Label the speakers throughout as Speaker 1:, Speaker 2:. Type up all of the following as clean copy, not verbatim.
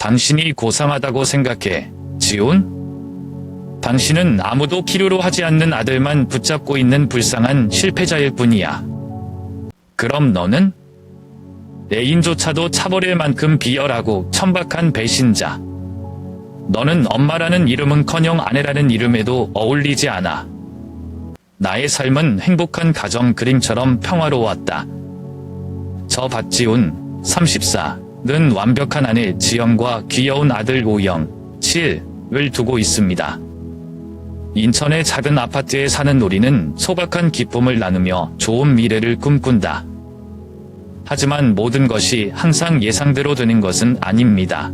Speaker 1: 당신이 고상하다고 생각해, 지훈? 당신은 아무도 필요로 하지 않는 아들만 붙잡고 있는 불쌍한 실패자일 뿐이야. 그럼 너는? 애인조차도 차버릴 만큼 비열하고 천박한 배신자. 너는 엄마라는 이름은커녕 아내라는 이름에도 어울리지 않아. 나의 삶은 행복한 가정 그림처럼 평화로웠다. 저 박지훈, 34는 완벽한 아내 지영과 귀여운 아들 우영, 7을 두고 있습니다. 인천의 작은 아파트에 사는 우리는 소박한 기쁨을 나누며 좋은 미래를 꿈꾼다. 하지만 모든 것이 항상 예상대로 되는 것은 아닙니다.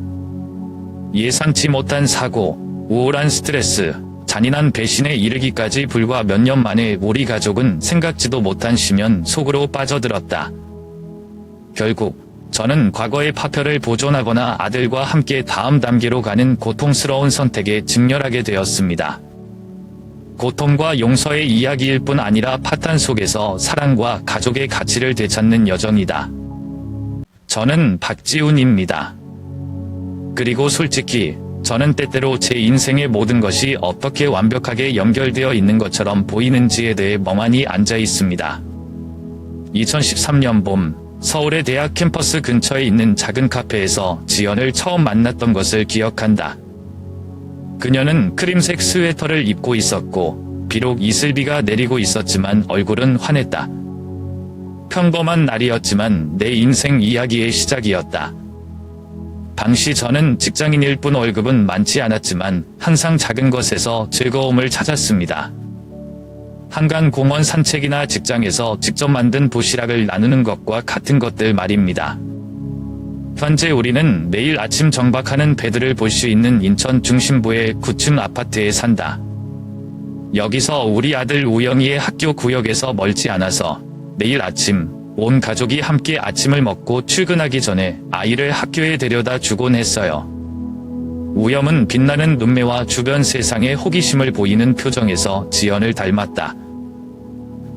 Speaker 1: 예상치 못한 사고, 우울한 스트레스, 잔인한 배신에 이르기까지 불과 몇 년 만에 우리 가족은 생각지도 못한 심연 속으로 빠져들었다. 결국 저는 과거의 파편을 보존하거나 아들과 함께 다음 단계로 가는 고통스러운 선택에 직렬하게 되었습니다. 고통과 용서의 이야기일 뿐 아니라 파탄 속에서 사랑과 가족의 가치를 되찾는 여정이다. 저는 박지훈입니다. 그리고 솔직히 저는 때때로 제 인생의 모든 것이 어떻게 완벽하게 연결되어 있는 것처럼 보이는지에 대해 멍하니 앉아 있습니다. 2013년 봄, 서울의 대학 캠퍼스 근처에 있는 작은 카페에서 지연을 처음 만났던 것을 기억한다. 그녀는 크림색 스웨터를 입고 있었고, 비록 이슬비가 내리고 있었지만 얼굴은 환했다. 평범한 날이었지만 내 인생 이야기의 시작이었다. 당시 저는 직장인일 뿐 월급은 많지 않았지만 항상 작은 것에서 즐거움을 찾았습니다. 한강공원 산책이나 직장에서 직접 만든 도시락을 나누는 것과 같은 것들 말입니다. 현재 우리는 매일 아침 정박하는 배들을 볼 수 있는 인천 중심부의 9층 아파트에 산다. 여기서 우리 아들 우영이의 학교 구역에서 멀지 않아서 매일 아침 온 가족이 함께 아침을 먹고 출근하기 전에 아이를 학교에 데려다 주곤 했어요. 우영은 빛나는 눈매와 주변 세상에 호기심을 보이는 표정에서 지연을 닮았다.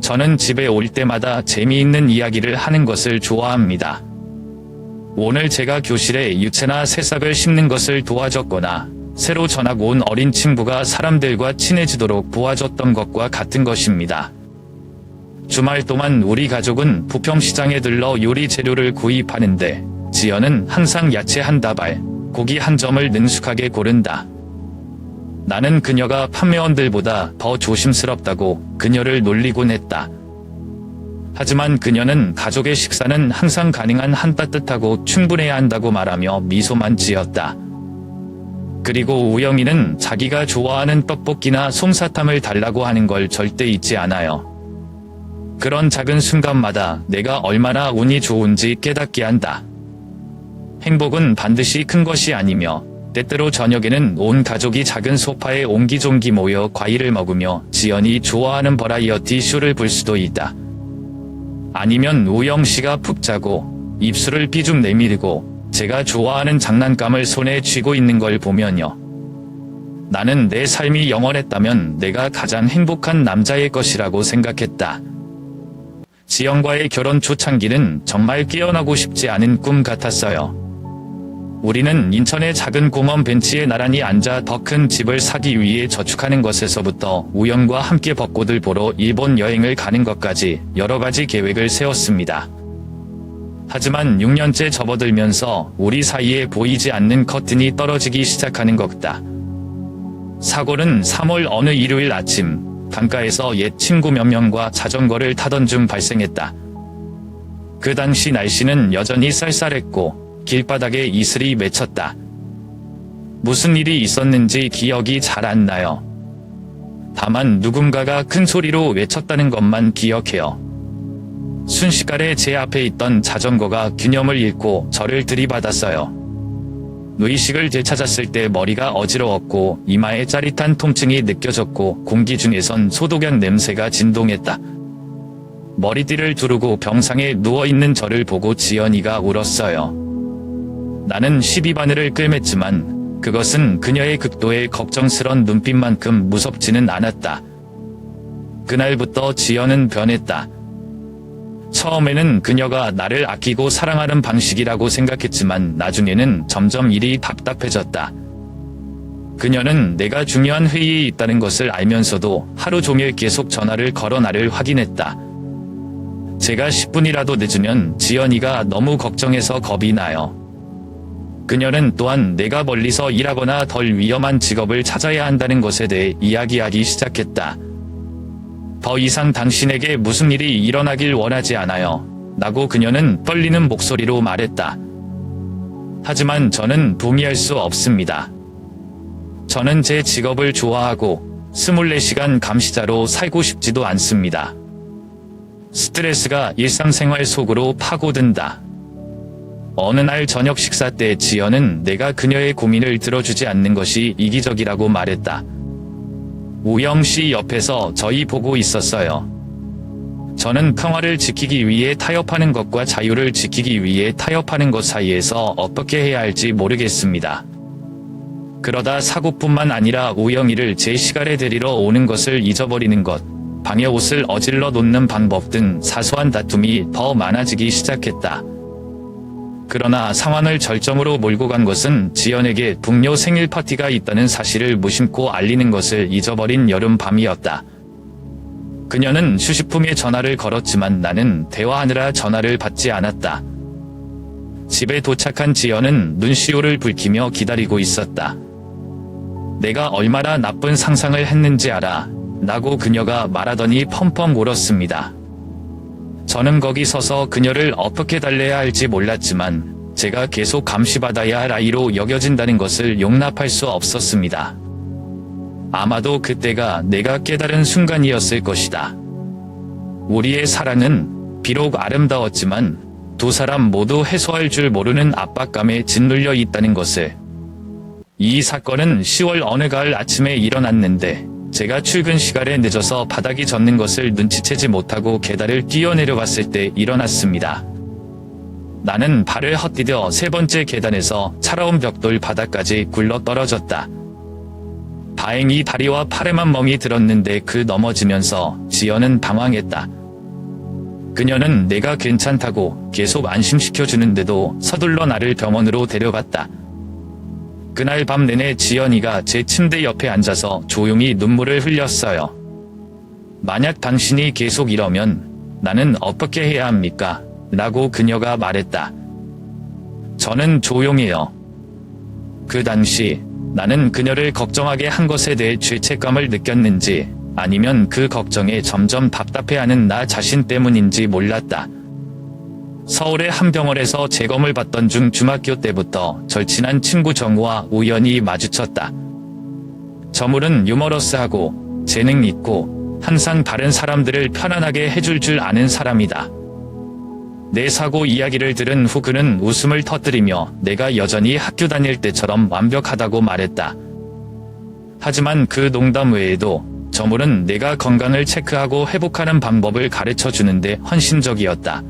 Speaker 1: 저는 집에 올 때마다 재미있는 이야기를 하는 것을 좋아합니다. 오늘 제가 교실에 유채나 새싹을 심는 것을 도와줬거나 새로 전학 온 어린 친구가 사람들과 친해지도록 도와줬던 것과 같은 것입니다. 주말 동안 우리 가족은 부평시장에 들러 요리 재료를 구입하는데 지연은 항상 야채 한 다발, 고기 한 점을 능숙하게 고른다. 나는 그녀가 판매원들보다 더 조심스럽다고 그녀를 놀리곤 했다. 하지만 그녀는 가족의 식사는 항상 가능한 한 따뜻하고 충분해야 한다고 말하며 미소만 지었다. 그리고 우영이는 자기가 좋아하는 떡볶이나 솜사탕을 달라고 하는 걸 절대 잊지 않아요. 그런 작은 순간마다 내가 얼마나 운이 좋은지 깨닫게 한다. 행복은 반드시 큰 것이 아니며 때때로 저녁에는 온 가족이 작은 소파에 옹기종기 모여 과일을 먹으며 지연이 좋아하는 버라이어티 쇼를 볼 수도 있다. 아니면 우영씨가 푹 자고 입술을 삐죽 내밀고 제가 좋아하는 장난감을 손에 쥐고 있는 걸 보면요. 나는 내 삶이 영원했다면 내가 가장 행복한 남자일 것이라고 생각했다. 지영과의 결혼 초창기는 정말 깨어나고 싶지 않은 꿈 같았어요. 우리는 인천의 작은 공원 벤치에 나란히 앉아 더 큰 집을 사기 위해 저축하는 것에서부터 우영과 함께 벚꽃을 보러 일본 여행을 가는 것까지 여러 가지 계획을 세웠습니다. 하지만 6년째 접어들면서 우리 사이에 보이지 않는 커튼이 떨어지기 시작하는 것이다. 사고는 3월 어느 일요일 아침 강가에서 옛 친구 몇 명과 자전거를 타던 중 발생했다. 그 당시 날씨는 여전히 쌀쌀했고 길바닥에 이슬이 맺혔다. 무슨 일이 있었는지 기억이 잘 안 나요. 다만 누군가가 큰 소리로 외쳤다는 것만 기억해요. 순식간에 제 앞에 있던 자전거가 균형을 잃고 저를 들이받았어요. 의식을 되찾았을 때 머리가 어지러웠고 이마에 짜릿한 통증이 느껴졌고 공기 중에선 소독약 냄새가 진동했다. 머리띠를 두르고 병상에 누워있는 저를 보고 지연이가 울었어요. 나는 시비바늘을 꿰맸지만 그것은 그녀의 극도의 걱정스런 눈빛만큼 무섭지는 않았다. 그날부터 지연은 변했다. 처음에는 그녀가 나를 아끼고 사랑하는 방식이라고 생각했지만 나중에는 점점 일이 답답해졌다. 그녀는 내가 중요한 회의에 있다는 것을 알면서도 하루 종일 계속 전화를 걸어 나를 확인했다. 제가 10분이라도 늦으면 지연이가 너무 걱정해서 겁이 나요. 그녀는 또한 내가 멀리서 일하거나 덜 위험한 직업을 찾아야 한다는 것에 대해 이야기하기 시작했다. 더 이상 당신에게 무슨 일이 일어나길 원하지 않아요. 라고 그녀는 떨리는 목소리로 말했다. 하지만 저는 동의할 수 없습니다. 저는 제 직업을 좋아하고 24시간 감시자로 살고 싶지도 않습니다. 스트레스가 일상생활 속으로 파고든다. 어느 날 저녁 식사 때 지연은 내가 그녀의 고민을 들어주지 않는 것이 이기적이라고 말했다. 우영 씨 옆에서 저희 보고 있었어요. 저는 평화를 지키기 위해 타협하는 것과 자유를 지키기 위해 타협하는 것 사이에서 어떻게 해야 할지 모르겠습니다. 그러다 사고뿐만 아니라 우영이를 제 시간에 데리러 오는 것을 잊어버리는 것, 방에 옷을 어질러 놓는 방법 등 사소한 다툼이 더 많아지기 시작했다. 그러나 상황을 절정으로 몰고 간 것은 지연에게 동료 생일 파티가 있다는 사실을 무심코 알리는 것을 잊어버린 여름밤이었다. 그녀는 휴식품에 전화를 걸었지만 나는 대화하느라 전화를 받지 않았다. 집에 도착한 지연은 눈시울을 붉히며 기다리고 있었다. 내가 얼마나 나쁜 상상을 했는지 알아. 라고 그녀가 말하더니 펑펑 울었습니다. 저는 거기 서서 그녀를 어떻게 달래야 할지 몰랐지만 제가 계속 감시받아야 할 아이로 여겨진다는 것을 용납할 수 없었습니다. 아마도 그때가 내가 깨달은 순간이었을 것이다. 우리의 사랑은 비록 아름다웠지만 두 사람 모두 해소할 줄 모르는 압박감에 짓눌려 있다는 것을. 이 사건은 10월 어느 가을 아침에 일어났는데 제가 출근 시간에 늦어서 바닥이 젖는 것을 눈치채지 못하고 계단을 뛰어내려갔을 때 일어났습니다. 나는 발을 헛디뎌 세 번째 계단에서 차가운 벽돌 바닥까지 굴러 떨어졌다. 다행히 다리와 팔에만 멍이 들었는데 그 넘어지면서 지연은 당황했다. 그녀는 내가 괜찮다고 계속 안심시켜주는데도 서둘러 나를 병원으로 데려갔다. 그날 밤 내내 지연이가 제 침대 옆에 앉아서 조용히 눈물을 흘렸어요. 만약 당신이 계속 이러면 나는 어떻게 해야 합니까? 라고 그녀가 말했다. 저는 조용해요. 그 당시 나는 그녀를 걱정하게 한 것에 대해 죄책감을 느꼈는지 아니면 그 걱정에 점점 답답해하는 나 자신 때문인지 몰랐다. 서울의 한 병원에서 재검을 받던 중 중학교 때부터 절친한 친구 정우와 우연히 마주쳤다. 정우는 유머러스하고 재능 있고 항상 다른 사람들을 편안하게 해줄 줄 아는 사람이다. 내 사고 이야기를 들은 후 그는 웃음을 터뜨리며 내가 여전히 학교 다닐 때처럼 완벽하다고 말했다. 하지만 그 농담 외에도 정우는 내가 건강을 체크하고 회복하는 방법을 가르쳐 주는데 헌신적이었다.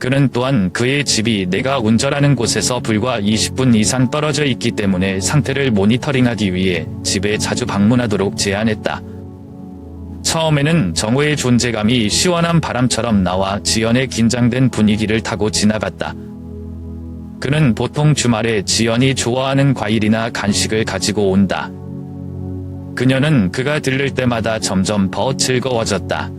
Speaker 1: 그는 또한 그의 집이 내가 운전하는 곳에서 불과 20분 이상 떨어져 있기 때문에 상태를 모니터링하기 위해 집에 자주 방문하도록 제안했다. 처음에는 정우의 존재감이 시원한 바람처럼 나와 지연의 긴장된 분위기를 타고 지나갔다. 그는 보통 주말에 지연이 좋아하는 과일이나 간식을 가지고 온다. 그녀는 그가 들를 때마다 점점 더 즐거워졌다.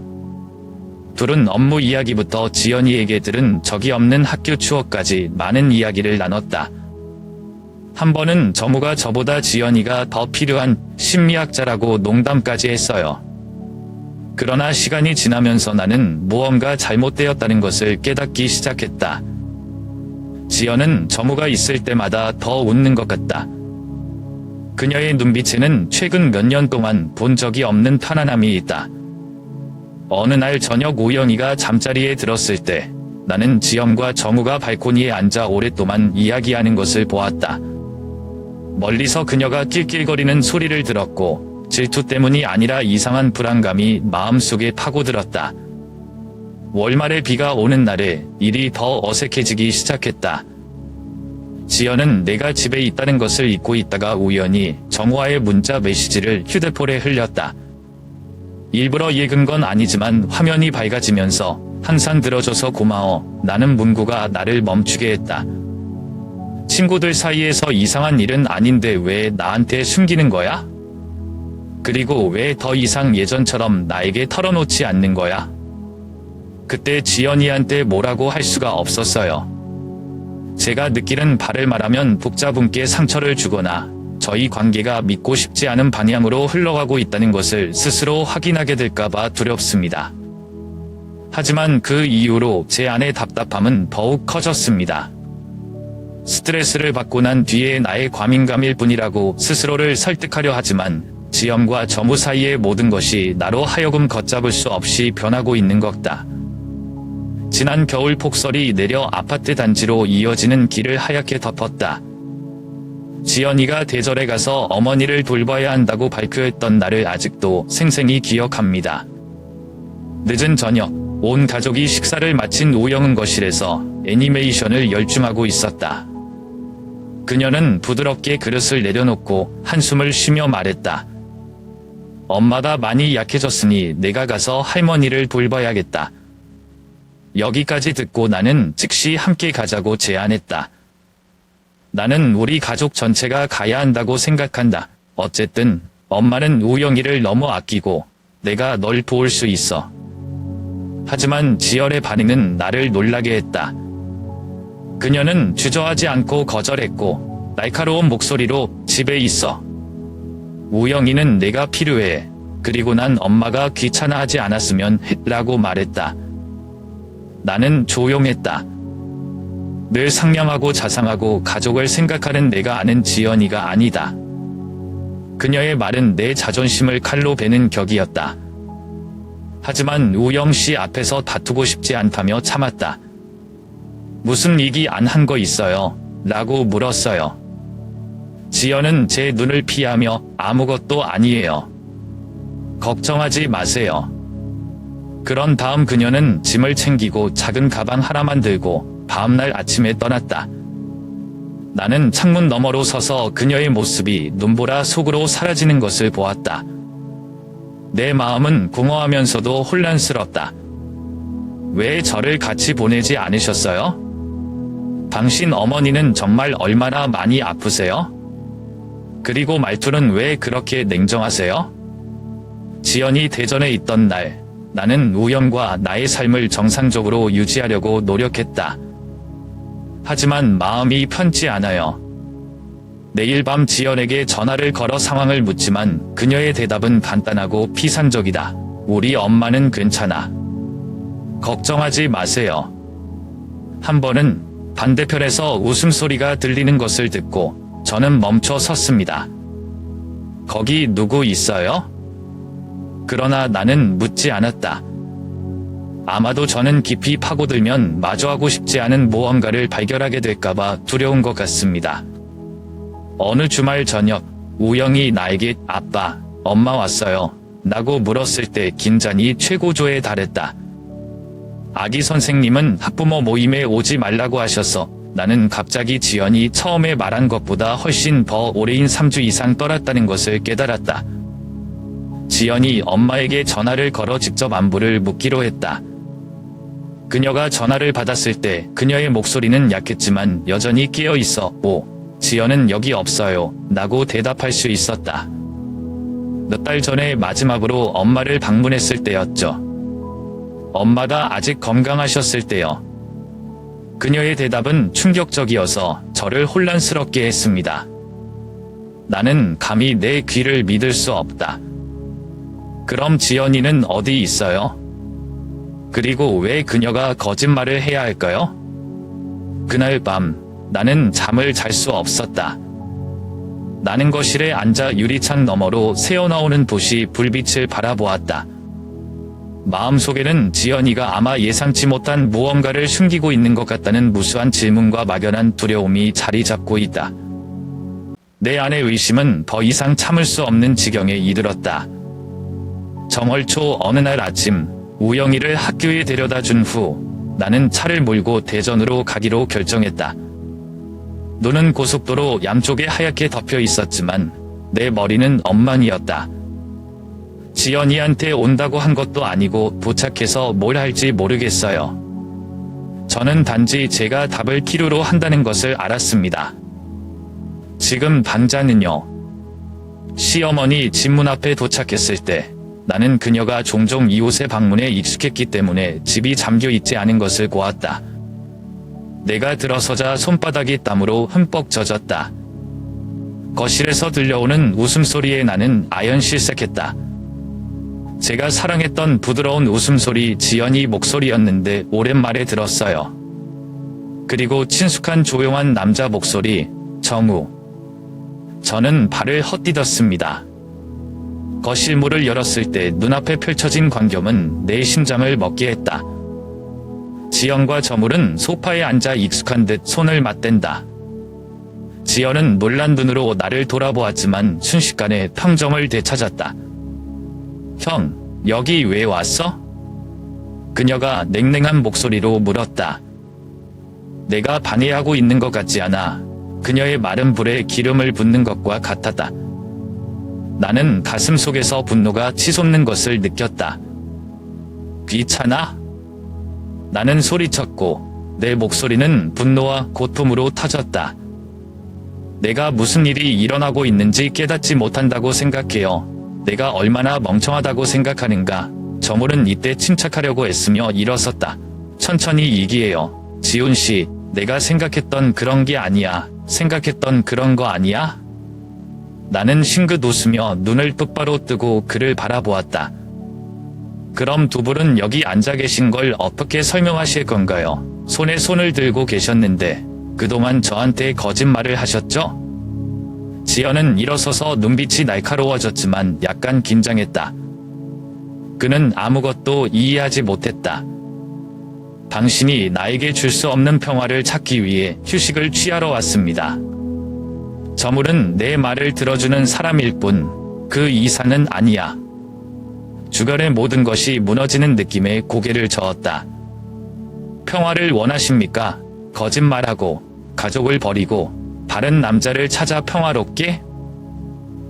Speaker 1: 둘은 업무 이야기부터 지연이에게 들은 적이 없는 학교 추억까지 많은 이야기를 나눴다. 한 번은 정우가 저보다 지연이가 더 필요한 심리학자라고 농담까지 했어요. 그러나 시간이 지나면서 나는 무언가 잘못되었다는 것을 깨닫기 시작했다. 지연은 정우가 있을 때마다 더 웃는 것 같다. 그녀의 눈빛에는 최근 몇 년 동안 본 적이 없는 편안함이 있다. 어느 날 저녁 우영이가 잠자리에 들었을 때 나는 지연과 정우가 발코니에 앉아 오랫동안 이야기하는 것을 보았다. 멀리서 그녀가 낄낄거리는 소리를 들었고 질투 때문이 아니라 이상한 불안감이 마음속에 파고들었다. 월말에 비가 오는 날에 일이 더 어색해지기 시작했다. 지연은 내가 집에 있다는 것을 잊고 있다가 우연히 정우와의 문자 메시지를 휴대폰에 흘렸다. 일부러 읽은 건 아니지만 화면이 밝아지면서 항상 들어줘서 고마워. 나는 문구가 나를 멈추게 했다. 친구들 사이에서 이상한 일은 아닌데 왜 나한테 숨기는 거야? 그리고 왜 더 이상 예전처럼 나에게 털어놓지 않는 거야? 그때 지연이한테 뭐라고 할 수가 없었어요. 제가 느끼는 바를 말하면 복자분께 상처를 주거나 저희 관계가 믿고 싶지 않은 방향으로 흘러가고 있다는 것을 스스로 확인하게 될까봐 두렵습니다. 하지만 그 이후로 제 안의 답답함은 더욱 커졌습니다. 스트레스를 받고 난 뒤에 나의 과민감일 뿐이라고 스스로를 설득하려 하지만 지연과 저무 사이의 모든 것이 나로 하여금 걷잡을 수 없이 변하고 있는 것다. 지난 겨울 폭설이 내려 아파트 단지로 이어지는 길을 하얗게 덮었다. 지연이가 대절에 가서 어머니를 돌봐야 한다고 발표했던 날을 아직도 생생히 기억합니다. 늦은 저녁, 온 가족이 식사를 마친 우영은 거실에서 애니메이션을 열중하고 있었다. 그녀는 부드럽게 그릇을 내려놓고 한숨을 쉬며 말했다. 엄마가 많이 약해졌으니 내가 가서 할머니를 돌봐야겠다. 여기까지 듣고 나는 즉시 함께 가자고 제안했다. 나는 우리 가족 전체가 가야 한다고 생각한다. 어쨌든 엄마는 우영이를 너무 아끼고 내가 널 도울 수 있어. 하지만 지연의 반응은 나를 놀라게 했다. 그녀는 주저하지 않고 거절했고 날카로운 목소리로 집에 있어. 우영이는 내가 필요해. 그리고 난 엄마가 귀찮아하지 않았으면 했라고 말했다. 나는 조용했다. 늘 상냥하고 자상하고 가족을 생각하는 내가 아는 지연이가 아니다. 그녀의 말은 내 자존심을 칼로 베는 격이었다. 하지만 우영 씨 앞에서 다투고 싶지 않다며 참았다. 무슨 얘기 안 한 거 있어요? 라고 물었어요. 지연은 제 눈을 피하며 아무것도 아니에요. 걱정하지 마세요. 그런 다음 그녀는 짐을 챙기고 작은 가방 하나만 들고 다음날 아침에 떠났다. 나는 창문 너머로 서서 그녀의 모습이 눈보라 속으로 사라지는 것을 보았다. 내 마음은 공허하면서도 혼란스럽다. 왜 저를 같이 보내지 않으셨어요? 당신 어머니는 정말 얼마나 많이 아프세요? 그리고 말투는 왜 그렇게 냉정하세요? 지연이 대전에 있던 날, 나는 우영과 나의 삶을 정상적으로 유지하려고 노력했다. 하지만 마음이 편치 않아요. 내일 밤 지연에게 전화를 걸어 상황을 묻지만 그녀의 대답은 간단하고 피상적이다. 우리 엄마는 괜찮아. 걱정하지 마세요. 한 번은 반대편에서 웃음소리가 들리는 것을 듣고 저는 멈춰 섰습니다. 거기 누구 있어요? 그러나 나는 묻지 않았다. 아마도 저는 깊이 파고들면 마주하고 싶지 않은 무언가를 발견하게 될까봐 두려운 것 같습니다. 어느 주말 저녁, 우영이 나에게 아빠, 엄마 왔어요. 라고 물었을 때 긴장이 최고조에 달했다. 아기 선생님은 학부모 모임에 오지 말라고 하셔서 나는 갑자기 지연이 처음에 말한 것보다 훨씬 더 오래인 3주 이상 떠났다는 것을 깨달았다. 지연이 엄마에게 전화를 걸어 직접 안부를 묻기로 했다. 그녀가 전화를 받았을 때 그녀의 목소리는 약했지만 여전히 깨어 있어 지연은 여기 없어요. 라고 대답할 수 있었다. 몇 달 전에 마지막으로 엄마를 방문했을 때였죠. 엄마가 아직 건강하셨을 때요. 그녀의 대답은 충격적이어서 저를 혼란스럽게 했습니다. 나는 감히 내 귀를 믿을 수 없다. 그럼 지연이는 어디 있어요? 그리고 왜 그녀가 거짓말을 해야 할까요? 그날 밤 나는 잠을 잘 수 없었다. 나는 거실에 앉아 유리창 너머로 새어나오는 도시 불빛을 바라보았다. 마음속에는 지연이가 아마 예상치 못한 무언가를 숨기고 있는 것 같다는 무수한 질문과 막연한 두려움이 자리 잡고 있다. 내 안의 의심은 더 이상 참을 수 없는 지경에 이르렀다. 정월 초 어느 날 아침, 우영이를 학교에 데려다 준 후 나는 차를 몰고 대전으로 가기로 결정했다. 눈은 고속도로 양쪽에 하얗게 덮여 있었지만 내 머리는 엉망이었다. 지연이한테 온다고 한 것도 아니고 도착해서 뭘 할지 모르겠어요. 저는 단지 제가 답을 필요로 한다는 것을 알았습니다. 지금 당장은요. 시어머니 집 문 앞에 도착했을 때 나는 그녀가 종종 이곳의 방문에 익숙했기 때문에 집이 잠겨 있지 않은 것을 보았다. 내가 들어서자 손바닥이 땀으로 흠뻑 젖었다. 거실에서 들려오는 웃음소리에 나는 아연실색했다. 제가 사랑했던 부드러운 웃음소리 지연이 목소리였는데 오랜만에 들었어요. 그리고 친숙한 조용한 남자 목소리, 정우. 저는 발을 헛디뎠습니다. 거실 문을 열었을 때 눈앞에 펼쳐진 광경은 내 심장을 먹게 했다. 지연과 저물은 소파에 앉아 익숙한 듯 손을 맞댄다. 지연은 놀란 눈으로 나를 돌아보았지만 순식간에 평정을 되찾았다. 형, 여기 왜 왔어? 그녀가 냉랭한 목소리로 물었다. 내가 방해하고 있는 것 같지 않아. 그녀의 마른 불에 기름을 붓는 것과 같았다. 나는 가슴 속에서 분노가 치솟는 것을 느꼈다. 귀찮아? 나는 소리쳤고 내 목소리는 분노와 고통으로 터졌다. 내가 무슨 일이 일어나고 있는지 깨닫지 못한다고 생각해요. 내가 얼마나 멍청하다고 생각하는가. 저물은 이때 침착하려고 애쓰며 일어섰다. 천천히 얘기해요. 지훈 씨, 내가 생각했던 그런 게 아니야. 생각했던 그런 거 아니야? 나는 싱긋 웃으며 눈을 똑바로 뜨고 그를 바라보았다. 그럼 두 분은 여기 앉아 계신 걸 어떻게 설명하실 건가요? 손에 손을 들고 계셨는데 그동안 저한테 거짓말을 하셨죠? 지연은 일어서서 눈빛이 날카로워졌지만 약간 긴장했다. 그는 아무것도 이해하지 못했다. 당신이 나에게 줄 수 없는 평화를 찾기 위해 휴식을 취하러 왔습니다. 저물은 내 말을 들어주는 사람일 뿐, 그 이상은 아니야. 주변의 모든 것이 무너지는 느낌에 고개를 저었다. 평화를 원하십니까? 거짓말하고, 가족을 버리고, 다른 남자를 찾아 평화롭게?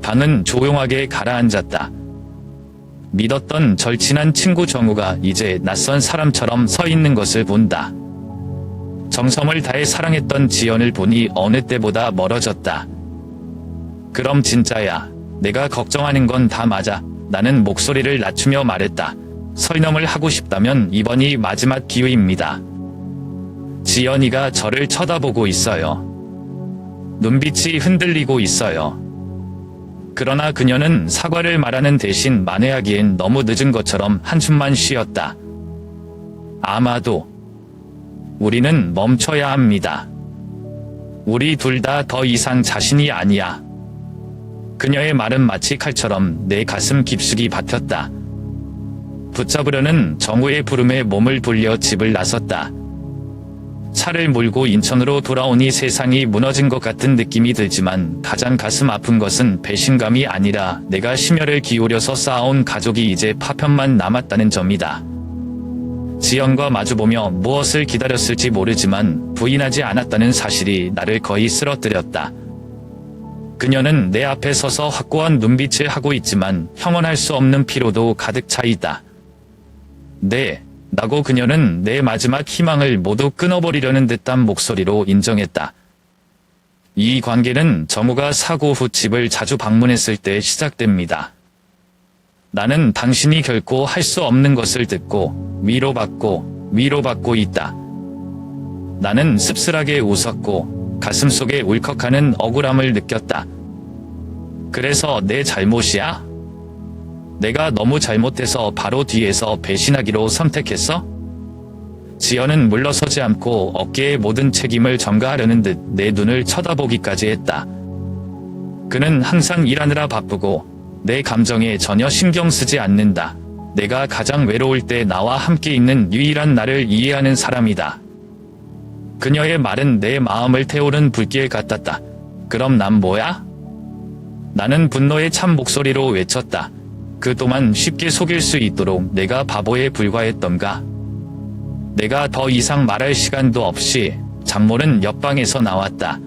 Speaker 1: 방은 조용하게 가라앉았다. 믿었던 절친한 친구 정우가 이제 낯선 사람처럼 서 있는 것을 본다. 정성을 다해 사랑했던 지연을 보니 어느 때보다 멀어졌다. 그럼 진짜야. 내가 걱정하는 건 다 맞아. 나는 목소리를 낮추며 말했다. 설명을 하고 싶다면 이번이 마지막 기회입니다. 지연이가 저를 쳐다보고 있어요. 눈빛이 흔들리고 있어요. 그러나 그녀는 사과를 말하는 대신 만회하기엔 너무 늦은 것처럼 한숨만 쉬었다. 아마도 우리는 멈춰야 합니다. 우리 둘 다 더 이상 자신이 아니야. 그녀의 말은 마치 칼처럼 내 가슴 깊숙이 박혔다. 붙잡으려는 정우의 부름에 몸을 돌려 집을 나섰다. 차를 몰고 인천으로 돌아오니 세상이 무너진 것 같은 느낌이 들지만 가장 가슴 아픈 것은 배신감이 아니라 내가 심혈을 기울여서 쌓아온 가족이 이제 파편만 남았다는 점이다. 지연과 마주보며 무엇을 기다렸을지 모르지만 부인하지 않았다는 사실이 나를 거의 쓰러뜨렸다. 그녀는 내 앞에 서서 확고한 눈빛을 하고 있지만 형언할 수 없는 피로도 가득 차 있다. 네. 라고 그녀는 내 마지막 희망을 모두 끊어버리려는 듯한 목소리로 인정했다. 이 관계는 정우가 사고 후 집을 자주 방문했을 때 시작됩니다. 나는 당신이 결코 할 수 없는 것을 듣고 위로받고 있다. 나는 씁쓸하게 웃었고 가슴속에 울컥하는 억울함을 느꼈다. 그래서 내 잘못이야? 내가 너무 잘못해서 바로 뒤에서 배신하기로 선택했어? 지연은 물러서지 않고 어깨에 모든 책임을 전가하려는 듯 내 눈을 쳐다보기까지 했다. 그는 항상 일하느라 바쁘고 내 감정에 전혀 신경 쓰지 않는다. 내가 가장 외로울 때 나와 함께 있는 유일한 나를 이해하는 사람이다. 그녀의 말은 내 마음을 태우는 불길 같았다. 그럼 난 뭐야? 나는 분노의 참 목소리로 외쳤다. 그동안 쉽게 속일 수 있도록 내가 바보에 불과했던가? 내가 더 이상 말할 시간도 없이 장모는 옆방에서 나왔다.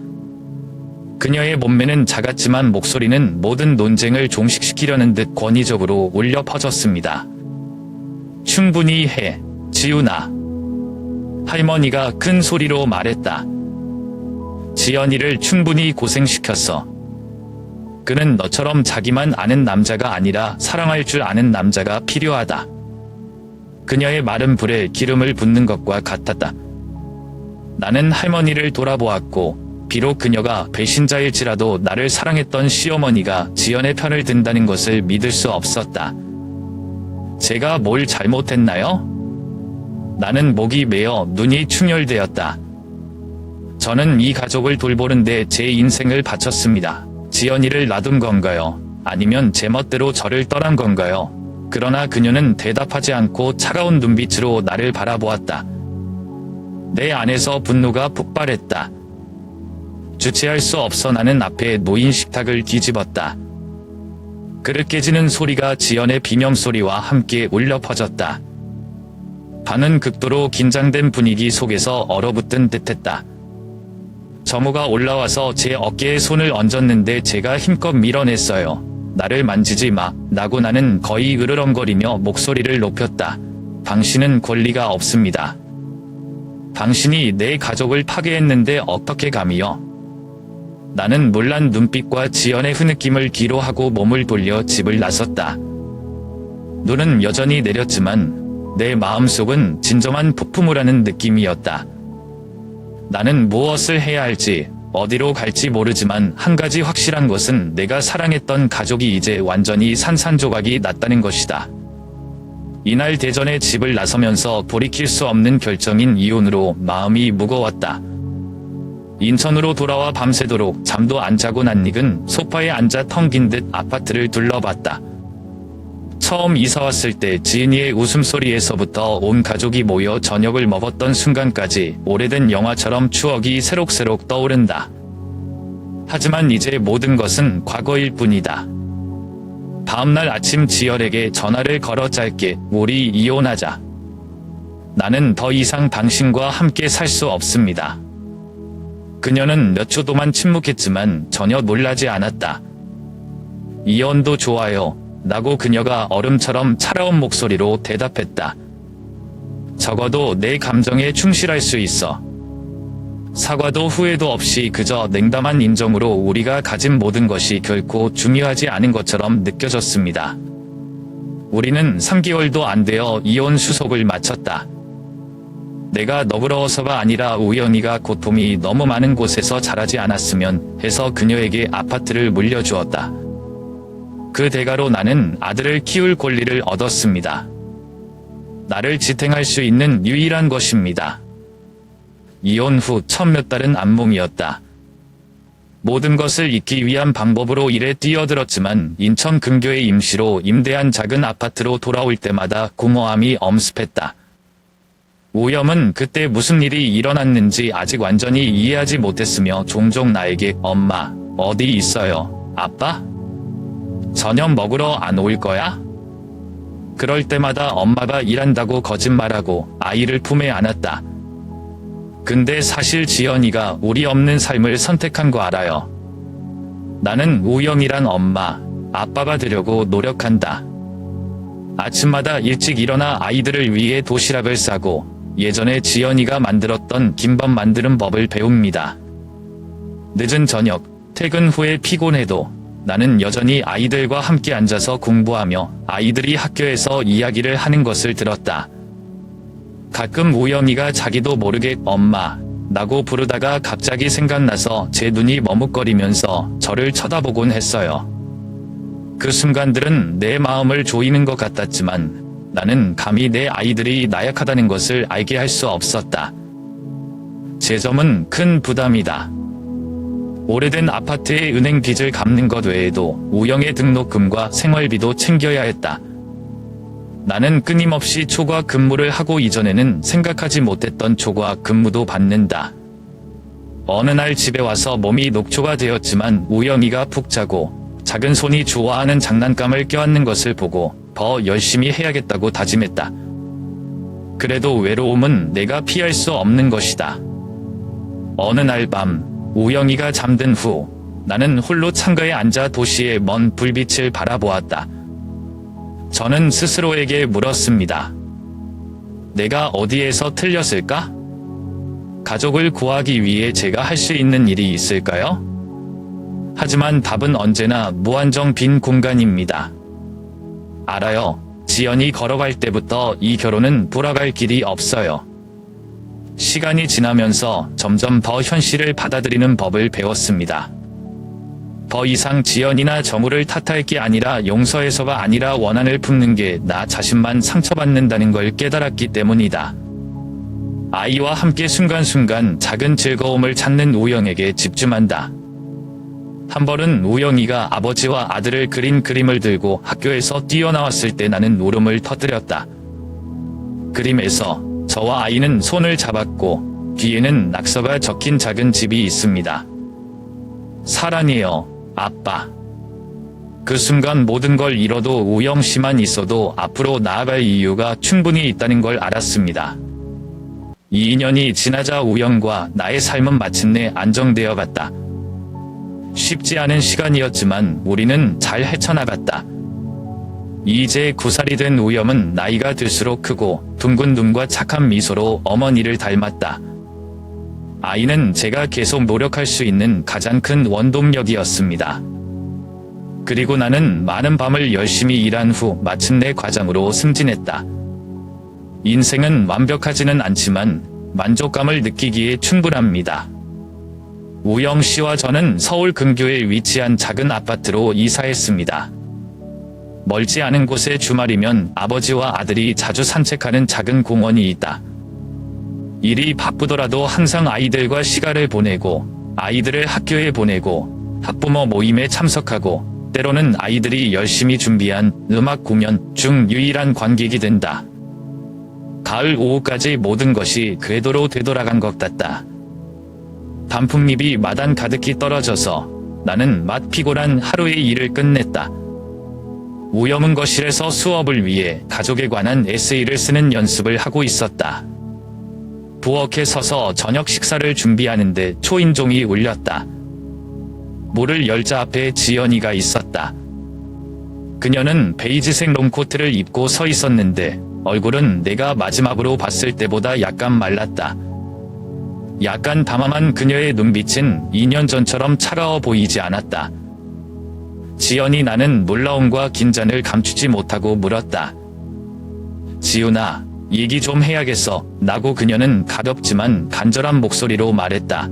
Speaker 1: 그녀의 몸매는 작았지만 목소리는 모든 논쟁을 종식시키려는 듯 권위적으로 울려 퍼졌습니다. 충분히 해, 지훈아. 할머니가 큰 소리로 말했다. 지연이를 충분히 고생시켰어. 그는 너처럼 자기만 아는 남자가 아니라 사랑할 줄 아는 남자가 필요하다. 그녀의 마른 불에 기름을 붓는 것과 같았다. 나는 할머니를 돌아보았고 비록 그녀가 배신자일지라도 나를 사랑했던 시어머니가 지연의 편을 든다는 것을 믿을 수 없었다. 제가 뭘 잘못했나요? 나는 목이 메어 눈이 충혈되었다. 저는 이 가족을 돌보는데 제 인생을 바쳤습니다. 지연이를 놔둔 건가요? 아니면 제 멋대로 저를 떠난 건가요? 그러나 그녀는 대답하지 않고 차가운 눈빛으로 나를 바라보았다. 내 안에서 분노가 폭발했다. 주체할 수 없어 나는 앞에 놓인 식탁을 뒤집었다. 그릇 깨지는 소리가 지연의 비명소리와 함께 울려 퍼졌다. 방은 극도로 긴장된 분위기 속에서 얼어붙은 듯했다. 정우가 올라와서 제 어깨에 손을 얹었는데 제가 힘껏 밀어냈어요. 나를 만지지 마. 라고 나는 거의 으르렁거리며 목소리를 높였다. 당신은 권리가 없습니다. 당신이 내 가족을 파괴했는데 어떻게 감히요? 나는 놀란 눈빛과 지연의 흐느낌을 뒤로 하고 몸을 돌려 집을 나섰다. 눈은 여전히 내렸지만 내 마음속은 진정한 폭풍을 하는 느낌이었다. 나는 무엇을 해야 할지, 어디로 갈지 모르지만 한 가지 확실한 것은 내가 사랑했던 가족이 이제 완전히 산산조각이 났다는 것이다. 이날 대전에 집을 나서면서 돌이킬 수 없는 결정인 이혼으로 마음이 무거웠다. 인천으로 돌아와 밤새도록 잠도 안 자고 낯익은 소파에 앉아 텅 빈 듯 아파트를 둘러봤다. 처음 이사왔을 때 지은이의 웃음소리에서부터 온 가족이 모여 저녁을 먹었던 순간까지 오래된 영화처럼 추억이 새록새록 떠오른다. 하지만 이제 모든 것은 과거일 뿐이다. 다음날 아침 지열에게 전화를 걸어 짧게 우리 이혼하자. 나는 더 이상 당신과 함께 살 수 없습니다. 그녀는 몇 초 동안 침묵했지만 전혀 놀라지 않았다. 이혼도 좋아요. 라고 그녀가 얼음처럼 차가운 목소리로 대답했다. 적어도 내 감정에 충실할 수 있어. 사과도 후회도 없이 그저 냉담한 인정으로 우리가 가진 모든 것이 결코 중요하지 않은 것처럼 느껴졌습니다. 우리는 3개월도 안 되어 이혼 수속을 마쳤다. 내가 너그러워서가 아니라 우연히가 고통이 너무 많은 곳에서 자라지 않았으면 해서 그녀에게 아파트를 물려주었다. 그 대가로 나는 아들을 키울 권리를 얻었습니다. 나를 지탱할 수 있는 유일한 것입니다. 이혼 후 첫 몇 달은 안몽이었다. 모든 것을 잊기 위한 방법으로 일에 뛰어들었지만 인천 근교에 임시로 임대한 작은 아파트로 돌아올 때마다 공허함이 엄습했다. 우염은 그때 무슨 일이 일어났는지 아직 완전히 이해하지 못했으며 종종 나에게 엄마, 어디 있어요? 아빠? 저녁 먹으러 안 올 거야? 그럴 때마다 엄마가 일한다고 거짓말하고 아이를 품에 안았다. 근데 사실 지연이가 우리 없는 삶을 선택한 거 알아요. 나는 우영이란 엄마, 아빠가 되려고 노력한다. 아침마다 일찍 일어나 아이들을 위해 도시락을 싸고 예전에 지연이가 만들었던 김밥 만드는 법을 배웁니다. 늦은 저녁, 퇴근 후에 피곤해도 나는 여전히 아이들과 함께 앉아서 공부하며 아이들이 학교에서 이야기를 하는 것을 들었다. 가끔 우영이가 자기도 모르게 엄마 라고 부르다가 갑자기 생각나서 제 눈이 머뭇거리면서 저를 쳐다보곤 했어요. 그 순간들은 내 마음을 조이는 것 같았지만 나는 감히 내 아이들이 나약하다는 것을 알게 할 수 없었다. 제 점은 큰 부담이다. 오래된 아파트의 은행 빚을 갚는 것 외에도 우영의 등록금과 생활비도 챙겨야 했다. 나는 끊임없이 초과 근무를 하고 이전에는 생각하지 못했던 초과 근무도 받는다. 어느 날 집에 와서 몸이 녹초가 되었지만 우영이가 푹 자고 작은 손이 좋아하는 장난감을 껴안는 것을 보고 더 열심히 해야겠다고 다짐했다. 그래도 외로움은 내가 피할 수 없는 것이다. 어느 날 밤 우영이가 잠든 후 나는 홀로 창가에 앉아 도시의 먼 불빛을 바라보았다. 저는 스스로에게 물었습니다. 내가 어디에서 틀렸을까? 가족을 구하기 위해 제가 할 수 있는 일이 있을까요? 하지만 답은 언제나 무한정 빈 공간입니다. 알아요. 지연이 걸어갈 때부터 이 결혼은 돌아갈 길이 없어요. 시간이 지나면서 점점 더 현실을 받아들이는 법을 배웠습니다. 더 이상 지연이나 정우를 탓할 게 아니라 용서해서가 아니라 원한을 품는 게 나 자신만 상처받는다는 걸 깨달았기 때문이다. 아이와 함께 순간순간 작은 즐거움을 찾는 우영에게 집중한다. 한 번은 우영이가 아버지와 아들을 그린 그림을 들고 학교에서 뛰어나왔을 때 나는 울음을 터뜨렸다. 그림에서 저와 아이는 손을 잡았고 뒤에는 낙서가 적힌 작은 집이 있습니다. 사랑해요, 아빠. 그 순간 모든 걸 잃어도 우영 씨만 있어도 앞으로 나아갈 이유가 충분히 있다는 걸 알았습니다. 2년이 지나자 우영과 나의 삶은 마침내 안정되어 갔다. 쉽지 않은 시간이었지만 우리는 잘 헤쳐나갔다. 이제 9살이 된 우영은 나이가 들수록 크고 둥근 눈과 착한 미소로 어머니를 닮았다. 아이는 제가 계속 노력할 수 있는 가장 큰 원동력이었습니다. 그리고 나는 많은 밤을 열심히 일한 후 마침내 과장으로 승진했다. 인생은 완벽하지는 않지만 만족감을 느끼기에 충분합니다. 우영 씨와 저는 서울 근교에 위치한 작은 아파트로 이사했습니다. 멀지 않은 곳에 주말이면 아버지와 아들이 자주 산책하는 작은 공원이 있다. 일이 바쁘더라도 항상 아이들과 시간을 보내고 아이들을 학교에 보내고 학부모 모임에 참석하고 때로는 아이들이 열심히 준비한 음악 공연 중 유일한 관객이 된다. 가을 오후까지 모든 것이 궤도로 되돌아간 것 같다. 단풍잎이 마당 가득히 떨어져서 나는 맛피곤한 하루의 일을 끝냈다. 우영은 거실에서 수업을 위해 가족에 관한 에세이를 쓰는 연습을 하고 있었다. 부엌에 서서 저녁 식사를 준비하는데 초인종이 울렸다. 문을 열자 앞에 지연이가 있었다. 그녀는 베이지색 롱코트를 입고 서 있었는데 얼굴은 내가 마지막으로 봤을 때보다 약간 말랐다. 약간 담담한 그녀의 눈빛은 2년 전처럼 차가워 보이지 않았다. 지연이 나는 놀라움과 긴장을 감추지 못하고 물었다. 지훈아, 얘기 좀 해야겠어. 라고 그녀는 가볍지만 간절한 목소리로 말했다.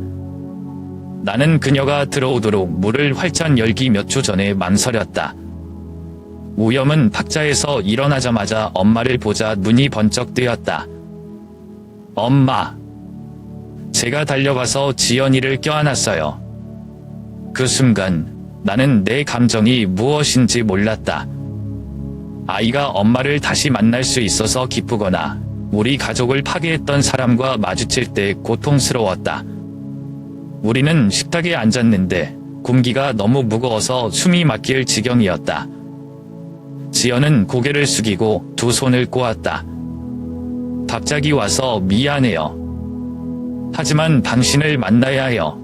Speaker 1: 나는 그녀가 들어오도록 문을 활짝 열기 몇 초 전에 망설였다. 우영은 탁자에서 일어나자마자 엄마를 보자 눈이 번쩍 뜨였다. 엄마. 제가 달려가서 지연이를 껴안았어요. 그 순간 나는 내 감정이 무엇인지 몰랐다. 아이가 엄마를 다시 만날 수 있어서 기쁘거나 우리 가족을 파괴했던 사람과 마주칠 때 고통스러웠다. 우리는 식탁에 앉았는데 공기가 너무 무거워서 숨이 막힐 지경이었다. 지연은 고개를 숙이고 두 손을 꼬았다. 갑자기 와서 미안해요. 하지만 당신을 만나야 해요.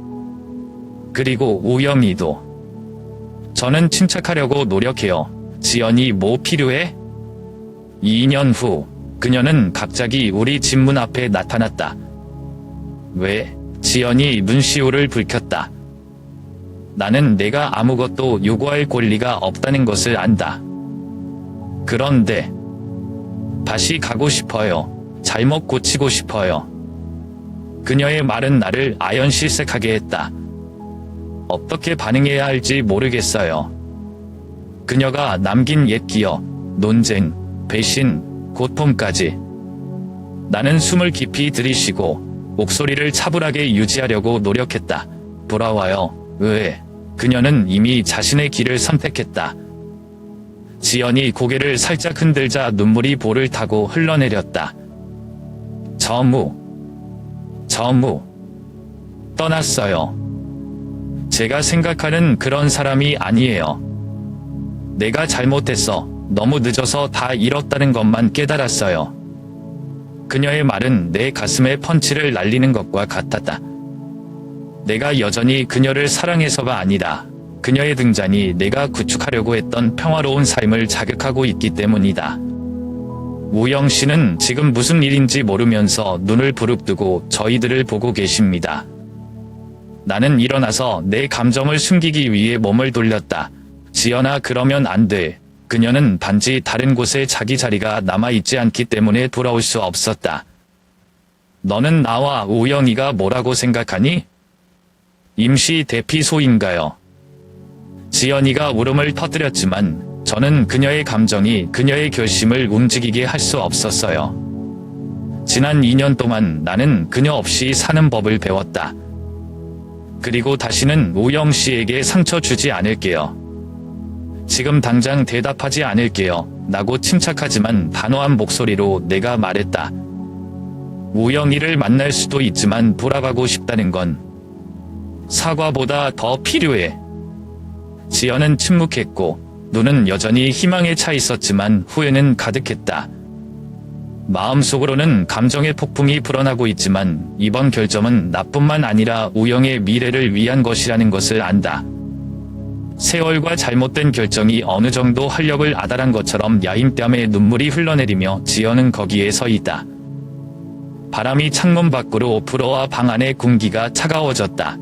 Speaker 1: 그리고 우영이도. 저는 침착하려고 노력해요. 지연이 뭐 필요해? 2년 후 그녀는 갑자기 우리 집 문 앞에 나타났다. 왜? 지연이 눈시울을 붉혔다. 나는 내가 아무것도 요구할 권리가 없다는 것을 안다. 그런데 다시 가고 싶어요. 잘못 고치고 싶어요. 그녀의 말은 나를 아연실색하게 했다. 어떻게 반응해야 할지 모르겠어요. 그녀가 남긴 옛 기억, 논쟁, 배신, 고통까지. 나는 숨을 깊이 들이쉬고 목소리를 차분하게 유지하려고 노력했다. 돌아와요. 왜? 그녀는 이미 자신의 길을 선택했다. 지연이 고개를 살짝 흔들자 눈물이 볼을 타고 흘러내렸다. 정우. 떠났어요. 제가 생각하는 그런 사람이 아니에요. 내가 잘못했어. 너무 늦어서 다 잃었다는 것만 깨달았어요. 그녀의 말은 내 가슴에 펀치를 날리는 것과 같았다. 내가 여전히 그녀를 사랑해서가 아니라 그녀의 등장이 내가 구축하려고 했던 평화로운 삶을 자극하고 있기 때문이다. 우영 씨는 지금 무슨 일인지 모르면서 눈을 부릅뜨고 저희들을 보고 계십니다. 나는 일어나서 내 감정을 숨기기 위해 몸을 돌렸다. 지연아, 그러면 안 돼. 그녀는 단지 다른 곳에 자기 자리가 남아있지 않기 때문에 돌아올 수 없었다. 너는 나와 우영이가 뭐라고 생각하니? 임시 대피소인가요? 지연이가 울음을 터뜨렸지만 저는 그녀의 감정이 그녀의 결심을 움직이게 할 수 없었어요. 지난 2년 동안 나는 그녀 없이 사는 법을 배웠다. 그리고 다시는 우영 씨에게 상처 주지 않을게요. 지금 당장 대답하지 않을게요. 라고 침착하지만 단호한 목소리로 내가 말했다. 우영이를 만날 수도 있지만 돌아가고 싶다는 건 사과보다 더 필요해. 지연은 침묵했고 눈은 여전히 희망에 차 있었지만 후회는 가득했다. 마음속으로는 감정의 폭풍이 불어나고 있지만 이번 결정은 나뿐만 아니라 우영의 미래를 위한 것이라는 것을 안다. 세월과 잘못된 결정이 어느 정도 활력을 아달한 것처럼 야임뺨에 눈물이 흘러내리며 지연은 거기에 서 있다. 바람이 창문 밖으로 불어와 방 안의 공기가 차가워졌다.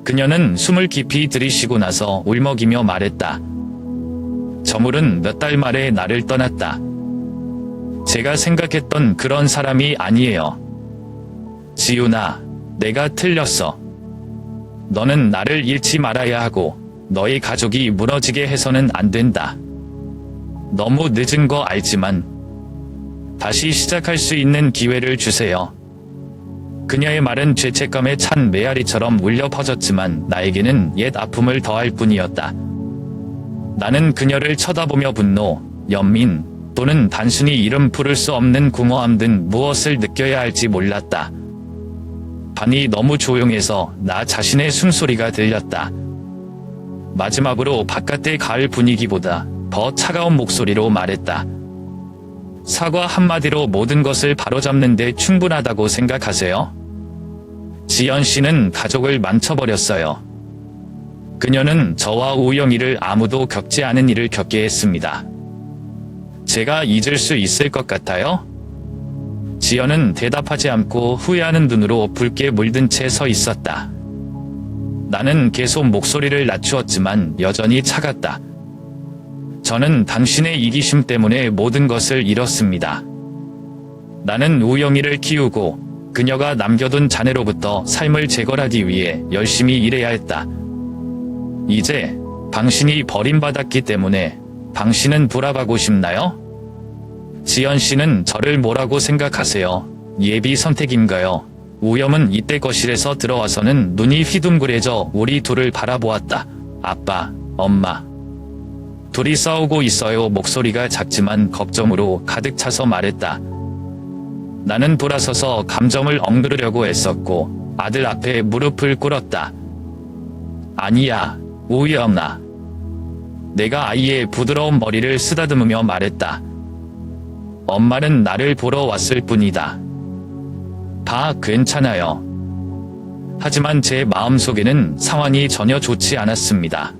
Speaker 1: 그녀는 숨을 깊이 들이쉬고 나서 울먹이며 말했다. 저물은 몇 달 만에 나를 떠났다. 제가 생각했던 그런 사람이 아니에요. 지훈아, 내가 틀렸어. 너는 나를 잃지 말아야 하고 너의 가족이 무너지게 해서는 안 된다. 너무 늦은 거 알지만 다시 시작할 수 있는 기회를 주세요. 그녀의 말은 죄책감에 찬 메아리처럼 울려 퍼졌지만 나에게는 옛 아픔을 더할 뿐이었다. 나는 그녀를 쳐다보며 분노, 연민, 또는 단순히 이름 부를 수 없는 공허함 등 무엇을 느껴야 할지 몰랐다. 방이 너무 조용해서 나 자신의 숨소리가 들렸다. 마지막으로 바깥의 가을 분위기보다 더 차가운 목소리로 말했다. 사과 한마디로 모든 것을 바로잡는 데 충분하다고 생각하세요? 지연 씨는 가족을 망쳐버렸어요. 그녀는 저와 우영이를 아무도 겪지 않은 일을 겪게 했습니다. 제가 잊을 수 있을 것 같아요? 지연은 대답하지 않고 후회하는 눈으로 붉게 물든 채 서 있었다. 나는 계속 목소리를 낮추었지만 여전히 차갔다. 저는 당신의 이기심 때문에 모든 것을 잃었습니다. 나는 우영이를 키우고 그녀가 남겨둔 자네로부터 삶을 재건하기 위해 열심히 일해야 했다. 이제 당신이 버림받았기 때문에 당신은 돌아가고 싶나요? 지연 씨는 저를 뭐라고 생각하세요? 예비 선택인가요? 우영은 이때 거실에서 들어와서는 눈이 휘둥그레져 우리 둘을 바라보았다. 아빠, 엄마. 둘이 싸우고 있어요. 목소리가 작지만 걱정으로 가득 차서 말했다. 나는 돌아서서 감정을 억누르려고 애썼고 아들 앞에 무릎을 꿇었다. 아니야, 우영아. 내가 아이의 부드러운 머리를 쓰다듬으며 말했다. 엄마는 나를 보러 왔을 뿐이다. 다 괜찮아요. 하지만 제 마음속에는 상황이 전혀 좋지 않았습니다.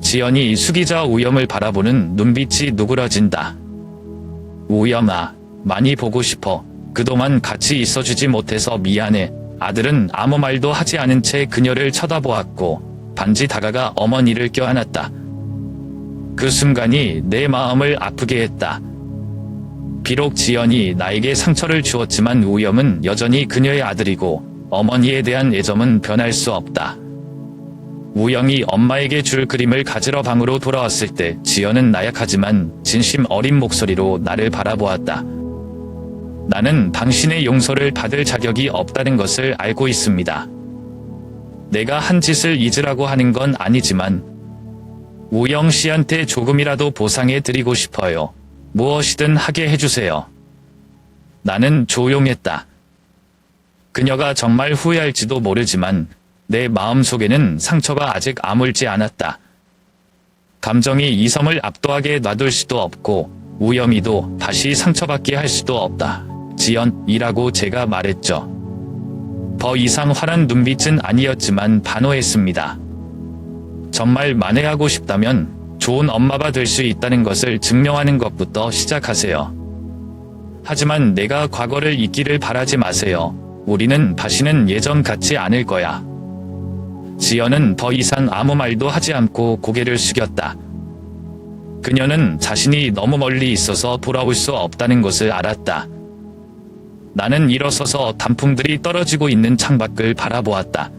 Speaker 1: 지연이 수기자 우영을 바라보는 눈빛이 누그러진다. 우영아, 많이 보고 싶어. 그동안 같이 있어주지 못해서 미안해. 아들은 아무 말도 하지 않은 채 그녀를 쳐다보았고 반지 다가가 어머니를 껴안았다. 그 순간이 내 마음을 아프게 했다. 비록 지연이 나에게 상처를 주었지만 우영은 여전히 그녀의 아들이고 어머니에 대한 애정은 변할 수 없다. 우영이 엄마에게 줄 그림을 가지러 방으로 돌아왔을 때 지연은 나약하지만 진심 어린 목소리로 나를 바라보았다. 나는 당신의 용서를 받을 자격이 없다는 것을 알고 있습니다. 내가 한 짓을 잊으라고 하는 건 아니지만 우영 씨한테 조금이라도 보상해 드리고 싶어요. 무엇이든 하게 해주세요. 나는 조용했다. 그녀가 정말 후회할지도 모르지만 내 마음속에는 상처가 아직 아물지 않았다. 감정이 이성을 압도하게 놔둘 수도 없고 우영이도 다시 상처받게 할 수도 없다. 지연이라고 제가 말했죠. 더 이상 환한 눈빛은 아니었지만 반호했습니다. 정말 만회하고 싶다면 좋은 엄마가 될 수 있다는 것을 증명하는 것부터 시작하세요. 하지만 내가 과거를 잊기를 바라지 마세요. 우리는 다시는 예전 같지 않을 거야. 지연은 더 이상 아무 말도 하지 않고 고개를 숙였다. 그녀는 자신이 너무 멀리 있어서 돌아올 수 없다는 것을 알았다. 나는 일어서서 단풍들이 떨어지고 있는 창밖을 바라보았다.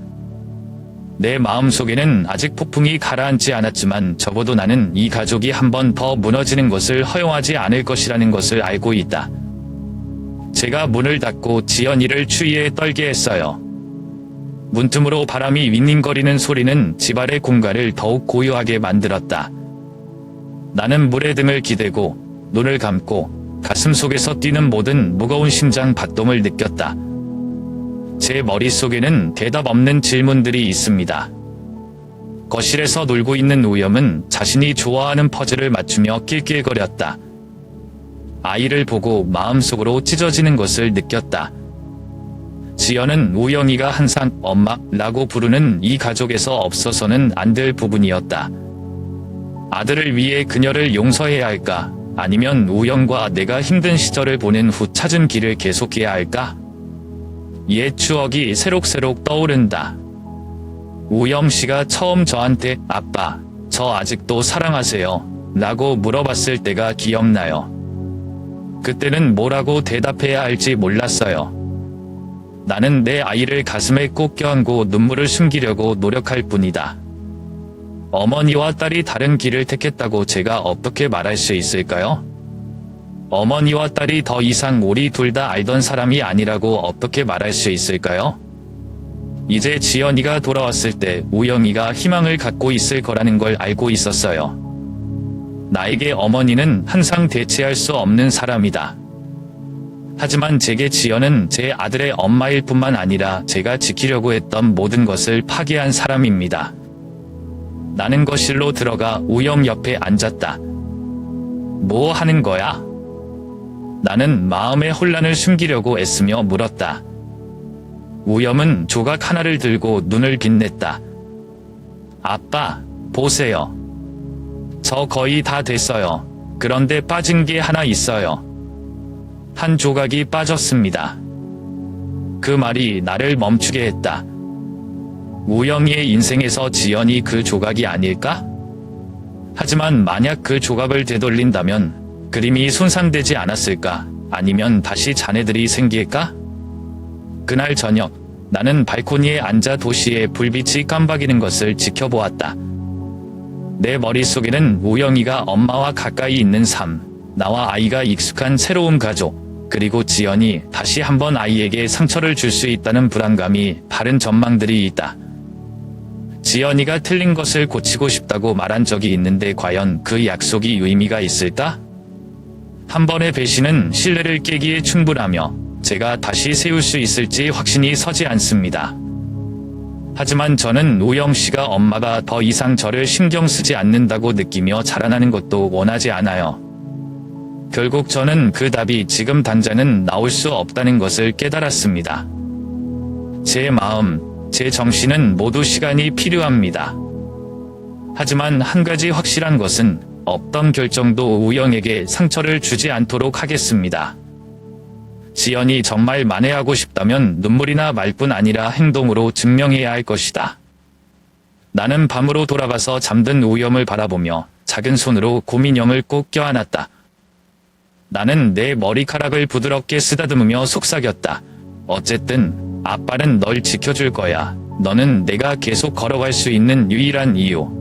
Speaker 1: 내 마음속에는 아직 폭풍이 가라앉지 않았지만 적어도 나는 이 가족이 한 번 더 무너지는 것을 허용하지 않을 것이라는 것을 알고 있다. 제가 문을 닫고 지연이를 추위에 떨게 했어요. 문틈으로 바람이 윙윙거리는 소리는 집 아래 공간을 더욱 고요하게 만들었다. 나는 물에 등을 기대고 눈을 감고 가슴 속에서 뛰는 모든 무거운 심장 박동을 느꼈다. 제 머릿속에는 대답 없는 질문들이 있습니다. 거실에서 놀고 있는 우염은 자신이 좋아하는 퍼즐을 맞추며 낄낄거렸다. 아이를 보고 마음속으로 찢어지는 것을 느꼈다. 지연은 우영이가 항상 엄마라고 부르는 이 가족에서 없어서는 안 될 부분이었다. 아들을 위해 그녀를 용서해야 할까? 아니면 우영과 내가 힘든 시절을 보낸 후 찾은 길을 계속해야 할까? 옛 추억이 새록새록 떠오른다. 우영 씨가 처음 저한테 아빠, 저 아직도 사랑하세요? 라고 물어봤을 때가 기억나요. 그때는 뭐라고 대답해야 할지 몰랐어요. 나는 내 아이를 가슴에 꼭 껴안고 눈물을 숨기려고 노력할 뿐이다. 어머니와 딸이 다른 길을 택했다고 제가 어떻게 말할 수 있을까요? 어머니와 딸이 더 이상 우리 둘 다 알던 사람이 아니라고 어떻게 말할 수 있을까요? 이제 지연이가 돌아왔을 때 우영이가 희망을 갖고 있을 거라는 걸 알고 있었어요. 나에게 어머니는 항상 대체할 수 없는 사람이다. 하지만 제게 지연은 제 아들의 엄마일 뿐만 아니라 제가 지키려고 했던 모든 것을 파괴한 사람입니다. 나는 거실로 들어가 우영 옆에 앉았다. 뭐 하는 거야? 나는 마음의 혼란을 숨기려고 애쓰며 물었다. 우영은 조각 하나를 들고 눈을 빛냈다. 아빠, 보세요. 저 거의 다 됐어요. 그런데 빠진 게 하나 있어요. 한 조각이 빠졌습니다. 그 말이 나를 멈추게 했다. 우영이의 인생에서 지연이 그 조각이 아닐까? 하지만 만약 그 조각을 되돌린다면 그림이 손상되지 않았을까? 아니면 다시 자네들이 생길까? 그날 저녁, 나는 발코니에 앉아 도시의 불빛이 깜박이는 것을 지켜보았다. 내 머릿속에는 우영이가 엄마와 가까이 있는 삶, 나와 아이가 익숙한 새로운 가족, 그리고 지연이 다시 한번 아이에게 상처를 줄 수 있다는 불안감이 바른 전망들이 있다. 지연이가 틀린 것을 고치고 싶다고 말한 적이 있는데 과연 그 약속이 의미가 있을까? 한 번의 배신은 신뢰를 깨기에 충분하며 제가 다시 세울 수 있을지 확신이 서지 않습니다. 하지만 저는 우영 씨가 엄마가 더 이상 저를 신경 쓰지 않는다고 느끼며 자라나는 것도 원하지 않아요. 결국 저는 그 답이 지금 당장은 나올 수 없다는 것을 깨달았습니다. 제 마음, 제 정신은 모두 시간이 필요합니다. 하지만 한 가지 확실한 것은 어떤 결정도 우영에게 상처를 주지 않도록 하겠습니다. 지연이 정말 만회하고 싶다면 눈물이나 말뿐 아니라 행동으로 증명해야 할 것이다. 나는 밤으로 돌아가서 잠든 우영을 바라보며 작은 손으로 고민형을 꼭 껴안았다. 나는 내 머리카락을 부드럽게 쓰다듬으며 속삭였다. 어쨌든 아빠는 널 지켜줄 거야. 너는 내가 계속 걸어갈 수 있는 유일한 이유.